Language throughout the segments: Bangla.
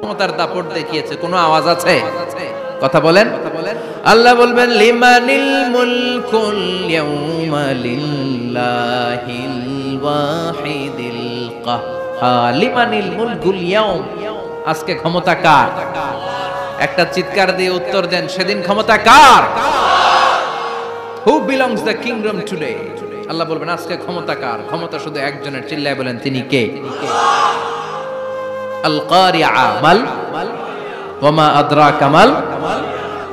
ক্ষমতার দাপট দেখিয়েছে, কোনো আওয়াজ আছে? কথা বলেন। আল্লাহ বলবেন লিমানিল মুলকুল ইয়াউমা লিল্লাহিল ওয়াহিদিল কাহ্হার। লিমানিল মুলকুল ইয়াউম, আজকে ক্ষমতা কার? একটা চিৎকার দিয়ে উত্তর দেন, সেদিন ক্ষমতা কার? Who belongs the kingdom today? Allah বলবেন আজকে ক্ষমতা কার? ক্ষমতা শুধু একজনের, চিল্লায় বলেন তিনি কে? আল কারিআ মাল ওয়া মা আদরাকা মাল।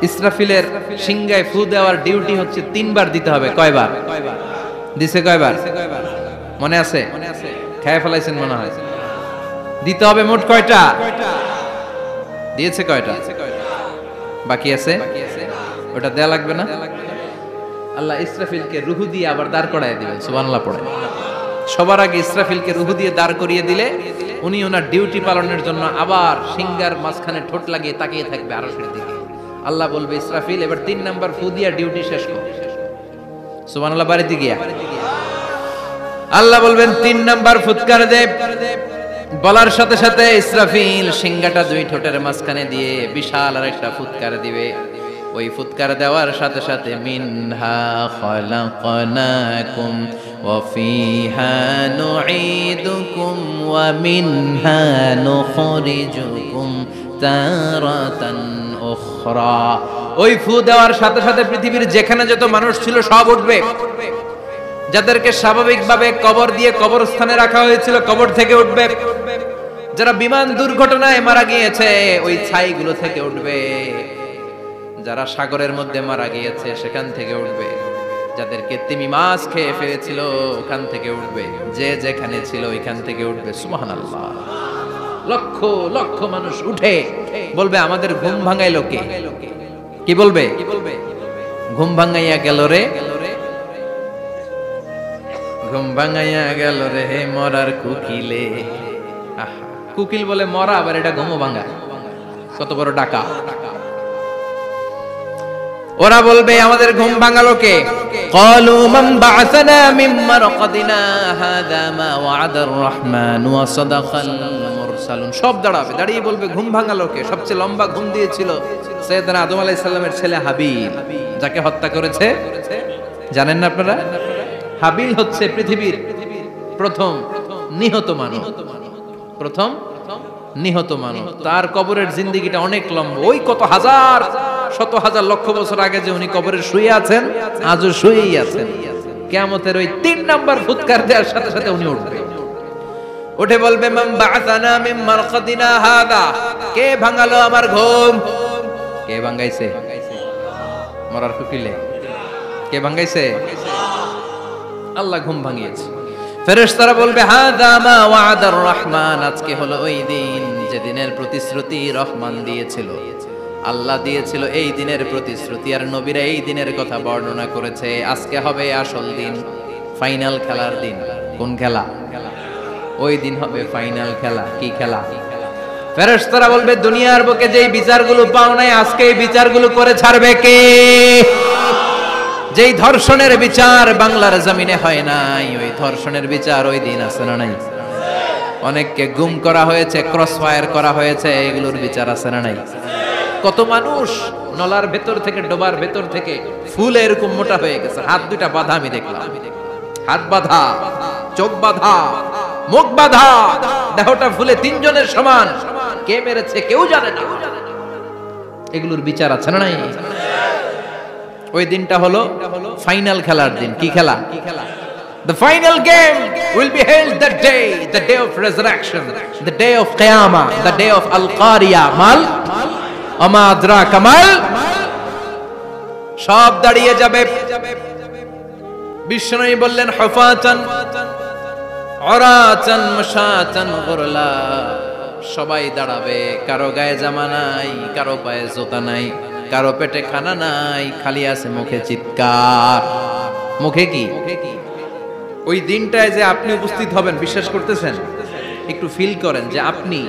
ইসরাফিলের সিংহায় ফু দেওয়ার ডিউটি হচ্ছে 3 বার দিতে হবে। কয়বার দিছে? কয়বার মনে আছে? খেয়ে ফেলাইছেন মনে হয়। দিতে হবে মোট কয়টা? দিয়েছে কয়টা? বাকি আছে, ওটা দেয়া লাগবে না? আল্লাহ ইসরাফিলকে রুহু দিয়ে আবার দাঁড় করায় দিবেন। সুবহানাল্লাহ পড়ে। সবার আগে ইসরাফিলকে রুহু দিয়ে দাঁড় করিয়ে দিলে উনি ওনার ডিউটি পালনের জন্য আবার সিংহার মাঝখানে ঠোঁট লাগিয়ে তাকিয়ে থাকবে আরশের দিকে। আল্লাহ বলবে ইসরাফিল এবার 3 নাম্বার ফু দিয়া ডিউটি শেষ কর। সুবহানাল্লাহ। বাড়িতে গিয়া আল্লাহ বলবেন 3 নাম্বার ফুৎকার দে। বলার সাথে সাথে ইসরাফিল সিংহাটা 2 ঠোঁটের মাঝখানে দিয়ে বিশাল আরেকটা ফুৎকার দিবে। ওই ফুৎকার দেওয়ার সাথে সাথে মিনহা খালাকনাকুম ওয়া ফিহা নুঈদুকুম ওয়া মিনহা নুখরিজুকুম তারাতান উখরা। ওই ফু দেওয়ার সাথে সাথে পৃথিবীর যেখানে যত মানুষ ছিল সব উঠবে। যাদেরকে স্বাভাবিকভাবে কবর দিয়ে কবরস্থানে রাখা হয়েছিল কবর থেকে উঠবে। যারা বিমান দুর্ঘটনায় মারা গিয়েছে ওই ছাইগুলো থেকে উঠবে। যারা সাগরের মধ্যে মারা গিয়েছে সেখান থেকে উঠবে। যাদেরকে তিমি মাছ খেয়ে ফেলেছিল ওখান থেকে উঠবে। যে যেখানে ছিল ওইখান থেকে উঠবে। সুবহানাল্লাহ। লক্ষ লক্ষ মানুষ উঠে বলবে আমাদের ঘুম ভাঙাইলো কে? কি বলবে? ঘুম ভাঙাইয়া গেল রে, ঘুম ভাঙাইয়া গেল রে মরার কুকিলে। কুকিল বলে মরা, আবার এটা ঘুমো ভাঙা। কত বড় ডাকা। ওরা বলবে আমাদের ঘুম ভাঙালো কে? ক্বালু মান বা'আসানা মিন মারকাদিনা হাযা মা ওয়া'আদার রহমান ওয়া সাদাকাল মুরসালুন। সব দাঁড়াবে, দাঁড়িয়ে বলবে ঘুম ভাঙালো কে? সবচেয়ে লম্বা ঘুম দিয়েছিল সাইয়েদনা আদম আলাইহিস সালামের ছেলে হাবিল, যাকে হত্যা করেছে। জানেন না আপনারা? হাবিল হচ্ছে পৃথিবীর প্রথম নিহত মানব। প্রথম নিহত মানব। তার কবরের জিন্দেগিটা অনেক লম্বা। ওই কত হাজার শত হাজার লক্ষ বছর আগে যে উনি কবরে শুয়ে আছেন, আজও শুয়েই আছেন। কিয়ামতের ওই 3 নাম্বার ফুৎকার দেওয়ার সাথে সাথে উনি উঠবে। উঠে বলবে মান বা'আসানা মিন মারকাদিনা হাযা। কে ভাঙালো আমার ঘুম? কে ভাঙাইছে? মরার কুকিলে কে ভাঙাইছে? আল্লাহ ঘুম ভাঙিয়েছে। ফেরেশতারা বলবে হাযা মা ওয়া'আদার রহমান। আজকে হলো ওই দিন যেদিনের প্রতিশ্রুতি রহমান দিয়েছিল, আল্লাহ দিয়েছিল। এই দিনের প্রতিশ্রুতি আর নবীরা এই দিনের কথা বর্ণনা করেছে। আজকে হবে আসল দিন, ফাইনাল খেলার দিন। কোন খেলা? ওই দিন হবে ফাইনাল খেলা। কি খেলা? ফেরেশতারা বলবে দুনিয়ার বুকে যেই বিচারগুলো পাও নাই আজকে এই বিচারগুলো করে ছাড়বে কে? যেই ধর্ষণের বিচার বাংলার জমিনে হয় নাই, ওই ধর্ষণের বিচার ওই দিন আছে না নাই? অনেককে গুম করা হয়েছে, ক্রস ফায়ার করা হয়েছে, এগুলোর বিচার আছে না নাই? কত মানুষ নলার ভেতর থেকে, ডোবার ভেতর থেকে ফুল এরকম মোটা হয়ে গেছে। হাত দুটা বাঁধা আমি দেখলাম। হাত বাঁধা, চোখ বাঁধা, মুখ বাঁধা, দেহটা ফুলে 3 জনের সমান। কে মেরেছে কেউ জানে না। এগুলোর বিচার আছে না নাই? ওই দিনটা হলো ফাইনাল খেলার দিন। কি খেলা? The final game will be held that day, the day of resurrection, the day of Qiyamah, the day of Al-Qari'ah. Mal আমা আদরাকা মাল। সব দাঁড়িয়ে যাবে। বিষ্ণু বললেন হুফাতান উরাতান মাশাতান গুরলা। সবাই দাঁড়াবে। কারো গায়ে জামা নাই, কারো পায়ে জুতা নাই, কারো পেটে খানা নাই, খালি আছে মুখে চিৎকার। মুখে কি? ওই দিনটায় যে আপনি উপস্থিত হবেন, বিশ্বাস করতেছেন? একটু ফিল করেন যে আপনি,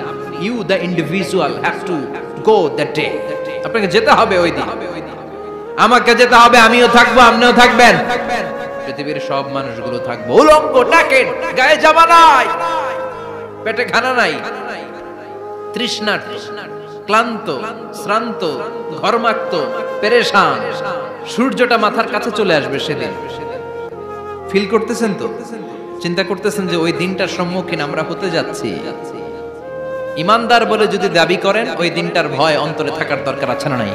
you the individual have to go that day. আপনাকে যেতে হবে ওই দিন। আমাকে যেতে হবে, আমিও থাকবো, আপনিও থাকবেন। পৃথিবীর সব মানুষগুলো থাকবো উলঙ্গ, নাকেড, গায়ে জামা নাই, পেটে খানা নাই। তৃষ্ণার্ত, ক্লান্ত, শ্রান্ত, ঘর্মাক্ত, পেরেশান। সূর্যটা মাথার কাছে চলে আসবে সেদিন। ফিল করতেছেন তো? চিন্তা করতেছেন যে ওই দিনটার সম্মুখীন আমরা হতে যাচ্ছি। ইমানদার বলে যদি দাবি করেন, ওই দিনটার ভয় অন্তরে থাকার দরকার আছে না নাই?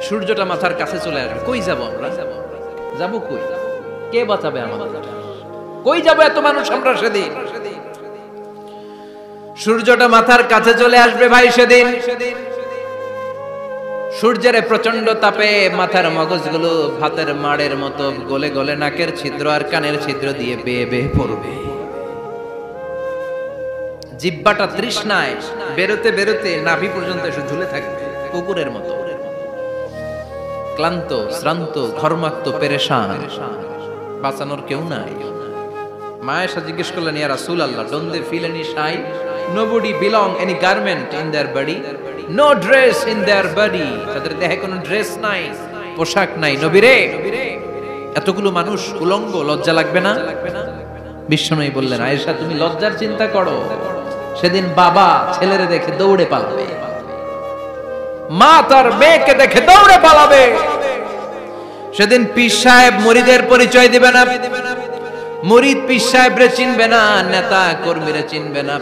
সূর্যটা মাথার কাছে চলে আসবে, কই যাব আমরা? যাব কই? কে বাঁচাবে আমাদের? কই যাব এত মানুষ আমরা সেদিন? সূর্যটা মাথার কাছে চলে আসবে ভাই সেদিন। সূর্যের প্রচন্ড তাপে মাথার মগজগুলো ভাতের মাড়ের মতো গলে গলে নাকের ছিদ্র আর কানের ছিদ্র দিয়ে বেয়ে বেয়ে পড়বে। জিহ্বাটা তৃষ্ণায় বেরোতে বেরোতে নাভি পর্যন্ত এসে ঝুলে থাকবে কুকুরের মতো। ক্লান্ত, শ্রান্ত, ঘর্মাক্ত, পেরেশান, বাঁচানোর কেউ নাই। মায়েশা জিজ্ঞেস করলেন, ইয়া রাসূলুল্লাহ, don't they feel any shy? Nobody belong any garment in their body, no dress in their body. তাদের দেহে কোনো ড্রেস নাই, পোশাক নাই। নবী রে, এতগুলো মানুষ উলঙ্গ, লজ্জা লাগবে না? বিশ্বনবী বললেন, আয়েশা তুমি লজ্জার চিন্তা করো, সেদিন বাবা ছেলেরে দেখে দৌড়ে পালাবে, মা তার মেয়েকে দেখে দৌড়ে পালাবে। সেদিন পীর সাহেব মুরিদের পরিচয় দিবে না, মুরিদ পীর সাহেবরে চিনবে না, নেতা কর্মীরে চিনবে না,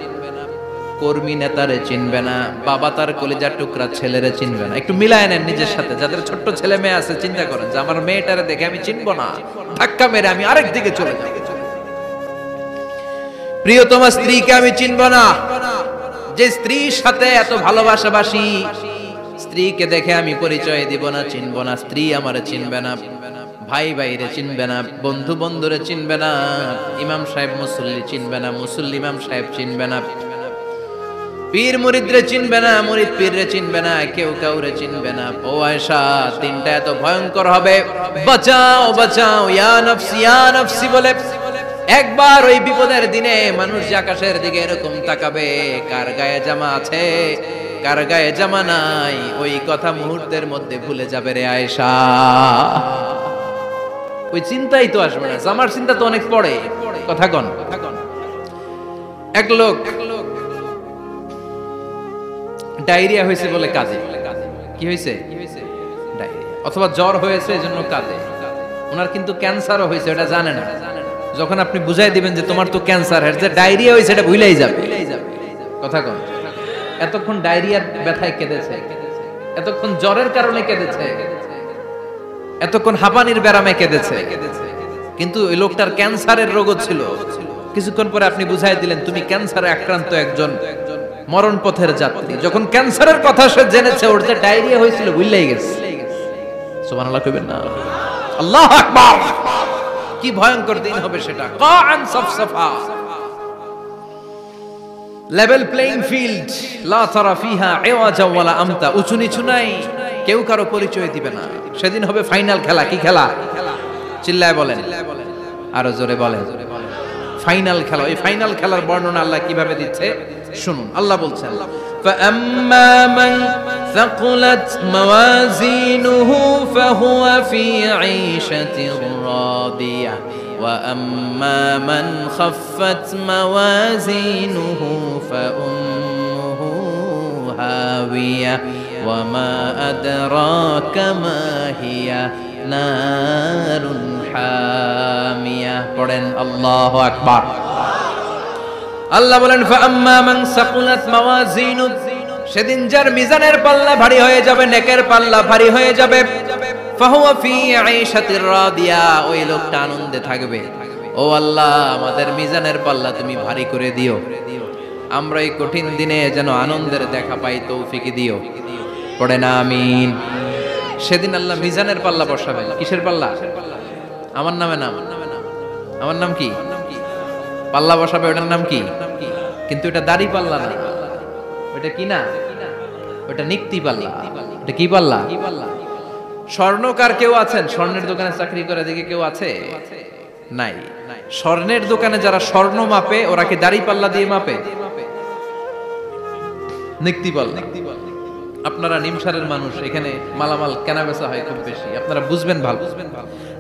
কর্মী নেতারে চিনবে না, বাবা তার কলিজার টুকরা ছেলেরে চিনবে না। একটু মিলায় নেন নিজের সাথে। যাদের ছোট্ট ছেলে মেয়ে আছে, চিন্তা করেন যে আমার মেয়েটারে দেখে আমি চিনবো না, ধাক্কা মেরে আমি আরেক দিকে চলে যাব। প্রিয়তমা স্ত্রীকে আমি চিনবো না, যে স্ত্রীর সাথে এত ভালোবাসাবাসি, স্ত্রীকে দেখে আমি পরিচয় দিব না, চিনবো না। স্ত্রী আমারে চিনবে না, ভাই ভাইরে চিনবে না, বন্ধু বন্ধুরে চিনবে না, ইমাম সাহেব মুসল্লি চিনবে না, মুসল্লি ইমাম সাহেব চিনবে না, পীর মুরিদরে চিনবে না, মুরিদ পীররে চিনবে না, কেউ কাউরে চিনবে না। ও আয়েশা, দিনটা এত ভয়ঙ্কর হবে, বাঁচাও বাঁচাও, ইয়া নফসি ইয়া নফসি বলে একবার ওই বিপদের দিনে মানুষ যে আকাশের দিকে এরকম তাকাবে, কার গায়ে জামা আছে কার গায়ে জামা নাই, ওই কথা মুহূর্তের মধ্যে ভুলে যাবে রে আয়েশা। ওই চিন্তাই তো আসবে না, জামার চিন্তা তো অনেক পরে। কথা কন। এক লোক ডায়রিয়া হয়েছে বলে কাঁদে। কি হয়েছে? ডায়রিয়া, অথবা জ্বর হয়েছে এজন্য কাঁদে। ওনার কিন্তু ক্যান্সারও হয়েছে, এটা জানে না। যখন আপনি বুঝাই দিবেন যে তোমার তো ক্যান্সার, যে ডায়রিয়া হয়েছে এটা ভুলেই যাবে। কথা কন। এতক্ষণ ডায়রিয়ার ব্যথায় কেঁদেছে, এতক্ষণ জ্বরের কারণে কেঁদেছে, এতক্ষণ হাঁপানির ব্যারামে কেঁদেছে, কিন্তু ওই লোকটার ক্যান্সারের রোগও ছিল। কিছুক্ষণ পরে আপনি বুঝাই দিলেন তুমি ক্যান্সারে আক্রান্ত একজন মরণ পথের যাত্রী। যখন ক্যান্সারের কথা সে জেনেছে, ওর যে ডায়রিয়া হয়েছিল ভুলেই গেছে। সুবহানাল্লাহ কইবেন না? আল্লাহু আকবার। কি ভয়ঙ্কর দিন হবে সেটা। কাআন সাফসাফা, লেভেল প্লেইং ফিল্ড, লা তারা ফিহা ইওয়াজা ওয়ালা আমতা, উঁচু নিচু নাই, কেউ কারো পরিচয় দিবে না। সেদিন হবে ফাইনাল খেলা। কি খেলা? চিল্লায় বলেন, আরো জোরে বলেন। ফাইনাল খেলা। ওই ফাইনাল খেলার বর্ণনা আল্লাহ কিভাবে দিচ্ছে শুনুন। আল্লাহ বলছেন, فَأَمَّا مَنْ ثَقُلَتْ مَوَازِينُهُ فَهُوَ فِي عِيشَةٍ رَاضِيَةٍ وَأَمَّا مَنْ خَفَّتْ مَوَازِينُهُ فَأُمُّهُ هَاوِيَةٌ وَمَا أَدْرَاكَ مَا هِيَ نَارٌ حَامِيَةٌ। পড়েন আল্লাহু আকবার। আল্লাহ বলেন, ফাআম্মা মান সাকুলাত মাওয়াজিনু, সেদিন যার মিজানের পাল্লা ভারী হয়ে যাবে, নেকের পাল্লা ভারী হয়ে যাবে, ফাহুয়া ফি আইশাতির রাদিয়া, ওই লোকটা আনন্দে থাকবে। ও আল্লাহ, আমাদের মিজানের পাল্লা তুমি ভারী করে দিও, আমরা এই কঠিন দিনে যেন আনন্দের দেখা পাই, তৌফিক দিও। পড়ে না আমিন। সেদিন আল্লাহ মিজানের পাল্লা বসাবেন। কিসের পাল্লা? আমার নামে নাম। আমার নাম কি? পাল্লা বসাবে, ওটার নাম কি? কিন্তু এটা দাড়ি পাল্লা না, ওটা কি না, ওটা নিক্তি পাল্লা। এটা কি পাল্লা? স্বর্ণকার কেউ আছেন? স্বর্ণের দোকানে চাকরি করে দেখে কেউ আছে? নাই। স্বর্ণের দোকানে যারা স্বর্ণ মাপে, ওরা কি দাড়ি পাল্লা দিয়ে মাপে? নিক্তি পাল্লা। আপনারা নিমসারের মানুষ, এখানে মালামাল কেনা বেচা হয় খুব বেশি, আপনারা বুঝবেন ভালো।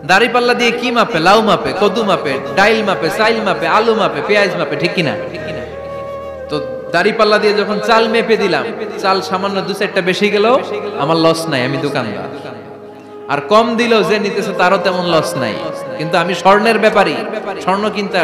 দাড়ি পাল্লা দিয়ে কি মাপে? লাউ মাপে, কদু মাপে, ডাইল মাপে, চাইল মাপে, আলু মাপে, পেঁয়াজ মাপে, ঠিক কিনা? তো দাড়ি পাল্লা দিয়ে যখন চাল মেপে দিলাম, চাল সামান্য 2-4টা বেশি গেল, আমার লস নাই, আমি দোকানদার। আর কম দিল যে নিতেছে তারও তেমন লস নাই, কিন্তু আমি স্বর্ণের ব্যাপারী, স্বর্ণ কিনতে